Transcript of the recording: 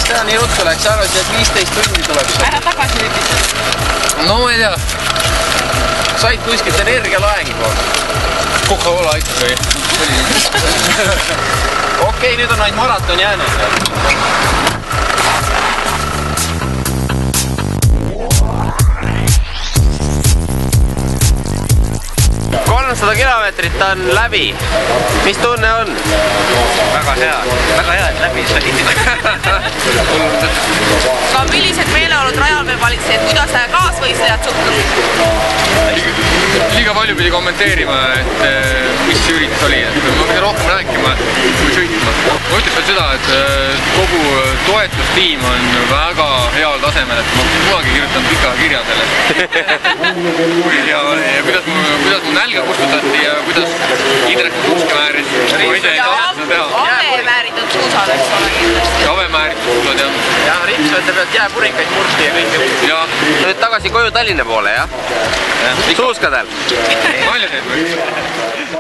Seda nii ruttu läks, arvasin, et 15 tundi tuleb. Ära tagasi lübitud. No ma ei tea. Said kuskilt energialaengi poolt. Coca-Cola aitas või? Okei, nüüd on ainult maraton jäänud. 300 kilomeetrit on läbi. Mis tunne on? Väga hea, et läbi sai. Ka millised meeleolud rajal veel valitsesid, kuidas kaasvõistlejad suhtusid? Liiga palju pidi kommenteerima, et mis see üritus oli. Ma pidin rohkem rääkima kui sõitma. Ma ütleks veel seda, et kogu toetustiim on väga heal tasemel, et ma kunagi kirjutan pika kirja sellest. Ja kuidas mu nälga kustutati ja kuidas Indrek mu suuske määris. Avemääritud suusad, eks ole kindlasti. Avemääritud suusad, jah. Ja ripsvete pealt jääpurikaid mursti ja kõike. Nüüd tagasi koju Tallinna poole, jah? Suuskadel? Nalja teed või?